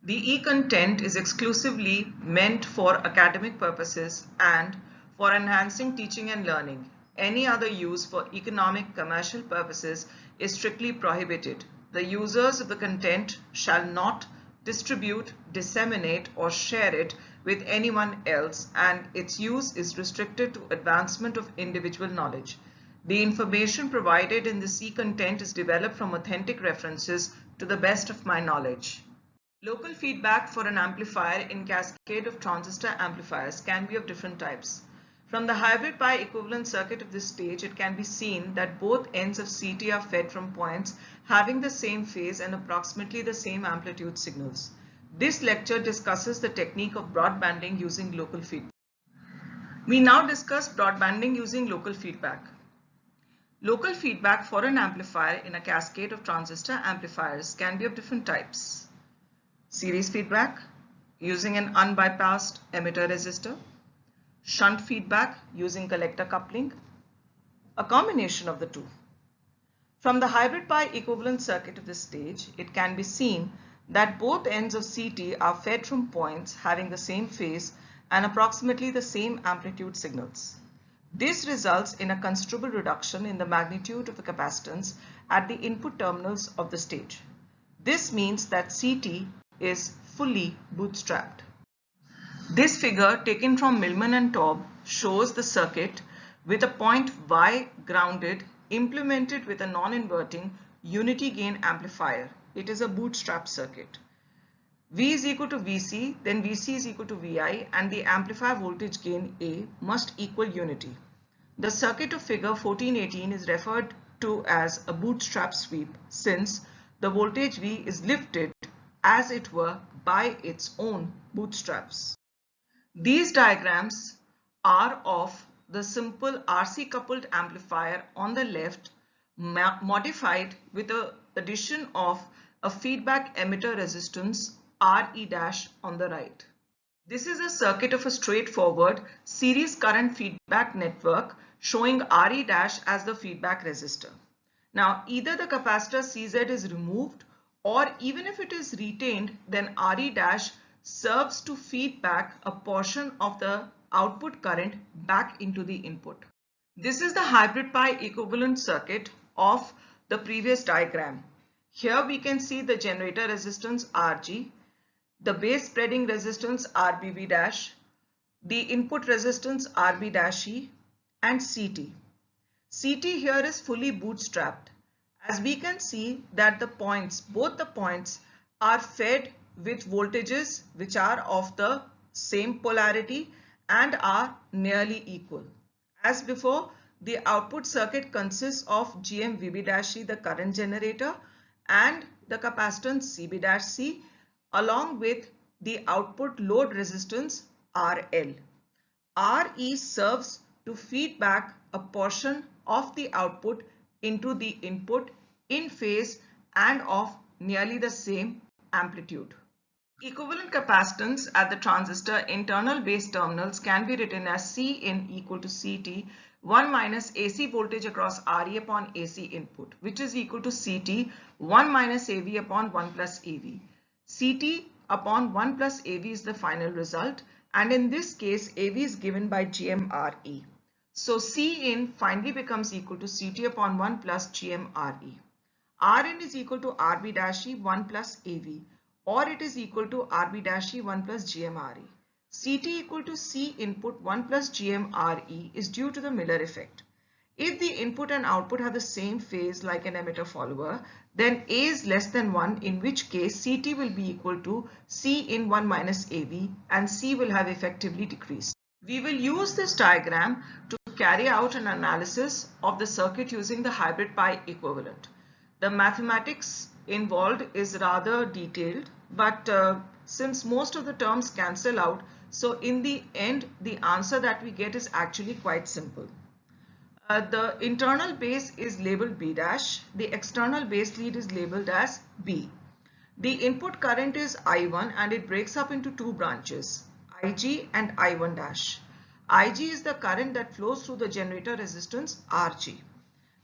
The e-content is exclusively meant for academic purposes and for enhancing teaching and learning. Any other use for economic commercial purposes is strictly prohibited. The users of the content shall not distribute, disseminate, or share it with anyone else, and its use is restricted to advancement of individual knowledge. The information provided in this e-content is developed from authentic references to the best of my knowledge. Local feedback for an amplifier in cascade of transistor amplifiers can be of different types. From the hybrid pi equivalent circuit of this stage, it can be seen that both ends of CT are fed from points having the same phase and approximately the same amplitude signals. This lecture discusses the technique of broadbanding using local feedback. We now discuss broadbanding using local feedback. Local feedback for an amplifier in a cascade of transistor amplifiers can be of different types. Series feedback using an unbypassed emitter resistor, shunt feedback using collector coupling, a combination of the two. From the hybrid pi equivalent circuit of this stage, it can be seen that both ends of CT are fed from points having the same phase and approximately the same amplitude signals. This results in a considerable reduction in the magnitude of the capacitance at the input terminals of the stage. This means that CT is fully bootstrapped. This figure taken from Millman and Taub shows the circuit with a point Y grounded implemented with a non-inverting unity gain amplifier. It is a bootstrap circuit. V is equal to Vc, then Vc is equal to Vi, and the amplifier voltage gain A must equal unity. The circuit of figure 1418 is referred to as a bootstrap sweep since the voltage V is lifted as it were by its own bootstraps. These diagrams are of the simple RC coupled amplifier on the left modified with the addition of a feedback emitter resistance Re dash on the right. This is a circuit of a straightforward series current feedback network showing Re dash as the feedback resistor. Now either the capacitor Cz is removed or even if it is retained, then Re dash serves to feed back a portion of the output current back into the input. This is the hybrid pi equivalent circuit of the previous diagram. Here we can see the generator resistance Rg, the base spreading resistance Rbv dash, the input resistance Rb dash E, and Ct. Ct here is fully bootstrapped, as we can see that both the points are fed with voltages which are of the same polarity and are nearly equal. As before, the output circuit consists of Gm Vb', the current generator, and the capacitance Cb', along with the output load resistance RL. Re serves to feed back a portion of the output into the input in phase and of nearly the same amplitude. Equivalent capacitance at the transistor internal base terminals can be written as Cin equal to Ct 1 minus AC voltage across Re upon AC input, which is equal to Ct 1 minus AV upon 1 plus AV. Ct upon 1 plus AV is the final result, and in this case AV is given by GMRE. So Cin finally becomes equal to Ct upon 1 plus GMRE. Rn is equal to Rb dash E 1 plus AV, or it is equal to Rb dash E 1 plus GMRE. Ct equal to C input 1 plus GMRE is due to the Miller effect. If the input and output have the same phase like an emitter follower, then A is less than 1, in which case Ct will be equal to C in 1 minus AV and C will have effectively decreased. We will use this diagram to carry out an analysis of the circuit using the hybrid pi equivalent. The mathematics involved is rather detailed, but since most of the terms cancel out, so in the end the answer that we get is actually quite simple. The internal base is labeled B dash, the external base lead is labeled as B. The input current is I1 and it breaks up into two branches, Ig and I1 dash. Ig is the current that flows through the generator resistance Rg,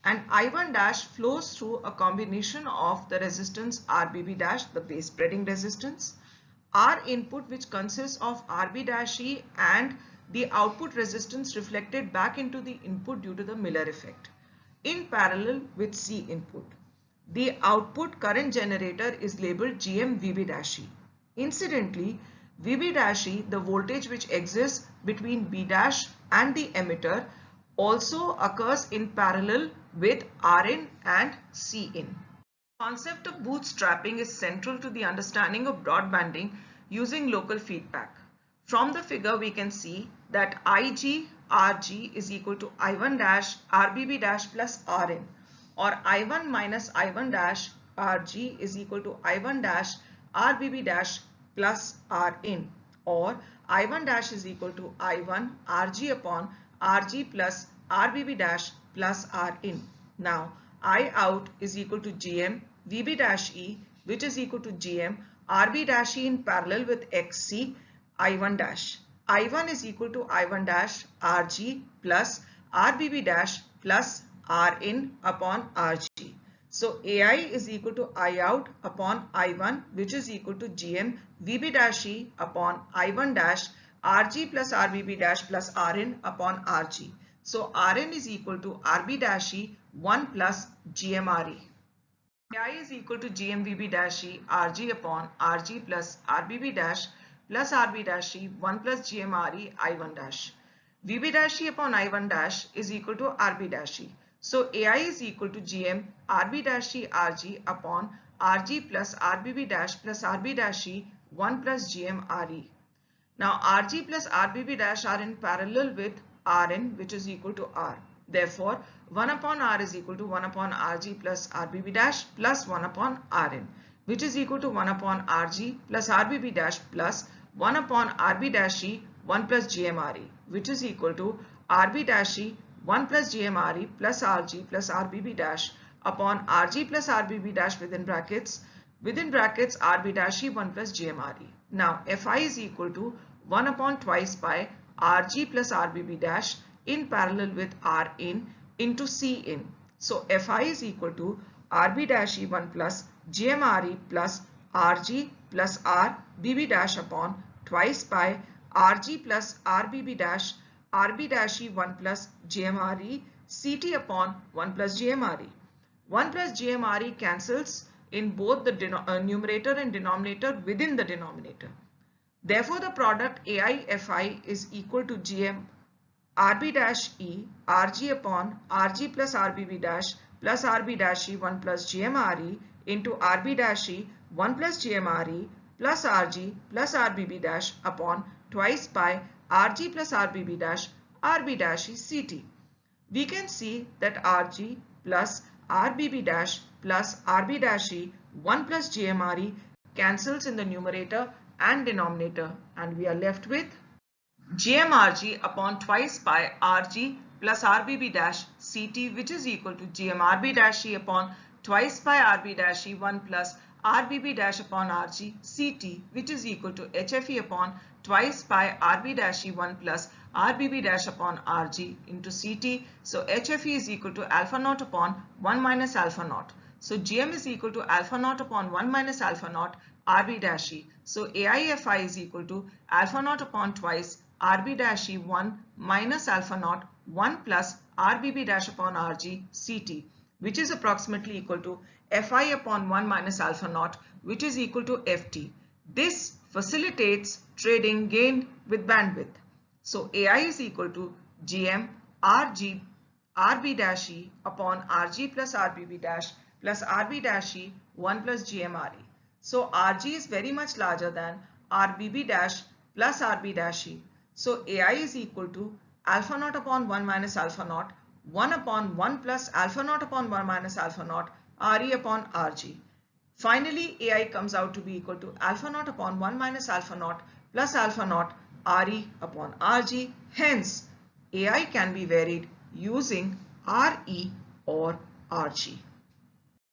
and I1 dash flows through a combination of the resistance Rbb dash, the base spreading resistance, R input, which consists of RB dash E and the output resistance reflected back into the input due to the Miller effect, in parallel with C input. The output current generator is labeled GM VB dash E. Incidentally, VB dash E, the voltage which exists between B dash and the emitter, also occurs in parallel with Rin and Cin. The concept of bootstrapping is central to the understanding of broadbanding using local feedback. From the figure we can see that IG RG is equal to I1 dash RBB dash plus Rin, or I1 minus I1 dash RG is equal to I1 dash RBB dash plus Rin, or I1 dash is equal to I1 RG upon RG plus RBB dash plus Rin. Now I out is equal to GM VB dash E, which is equal to GM RB dash E in parallel with XC I1 dash. I1 is equal to I1 dash RG plus RBB dash plus Rin upon RG. So AI is equal to I out upon I1, which is equal to GM VB dash E upon I1 dash RG plus RBB dash plus Rin upon RG. So Rn is equal to RB dash E 1 plus GM RE. AI is equal to GM VB dash E RG upon RG plus RBB dash plus RB dash E 1 plus GM RE I1 dash. VB dash E upon I1 dash is equal to RB dash E. So AI is equal to GM RB dash E RG upon RG plus RBB dash plus RB dash E 1 plus GM RE. Now RG plus RBB dash are in parallel with Rn, which is equal to R. Therefore 1 upon R is equal to 1 upon RG plus RBB dash plus 1 upon Rn, which is equal to 1 upon RG plus RBB dash plus 1 upon RB dash E 1 plus GMRE, which is equal to RB dash E 1 plus GMRE plus RG plus RBB dash upon RG plus RBB dash within brackets RB dash E 1 plus GMRE. Now Fi is equal to 1 upon twice pi RG plus RBB dash in parallel with Rin into Cin. So Fi is equal to RB dash E 1 plus GMRE plus RG plus RBB dash upon twice pi RG plus RBB dash RB dash E 1 plus GMRE CT upon 1 plus GMRE. 1 plus GMRE cancels in both the numerator and denominator within the denominator. Therefore, the product AI-Fi is equal to GM RB dash E RG upon RG plus RBB dash plus RB dash E 1 plus GMRE into RB dash E 1 plus GMRE plus RG plus RBB dash upon twice pi RG plus RBB dash RB dash E CT. We can see that RG plus RBB dash plus RB dash E 1 plus GMRE cancels in the numerator and denominator, and we are left with GMRG upon twice pi RG plus RBB dash CT, which is equal to GMRB dash E upon twice pi RB dash E 1 plus RBB dash upon RG CT, which is equal to HFE upon twice pi RB dash E 1 plus RBB dash upon RG into CT. So HFE is equal to alpha naught upon 1 minus alpha naught. So GM is equal to alpha naught upon 1 minus alpha naught RB dash E. So AIFI is equal to alpha naught upon twice RB dash E 1 minus alpha naught 1 plus RBB dash upon RG CT, which is approximately equal to Fi upon 1 minus alpha naught, which is equal to Ft. This facilitates trading gain with bandwidth. So AI is equal to GM RG RB dash E upon RG plus RBB dash plus RB dash E 1 plus GMRE. So RG is very much larger than RBB dash plus RB dash E. So AI is equal to alpha naught upon 1 minus alpha naught 1 upon 1 plus alpha naught upon 1 minus alpha naught RE upon RG. Finally, AI comes out to be equal to alpha naught upon 1 minus alpha naught plus alpha naught RE upon RG. Hence, AI can be varied using RE or RG.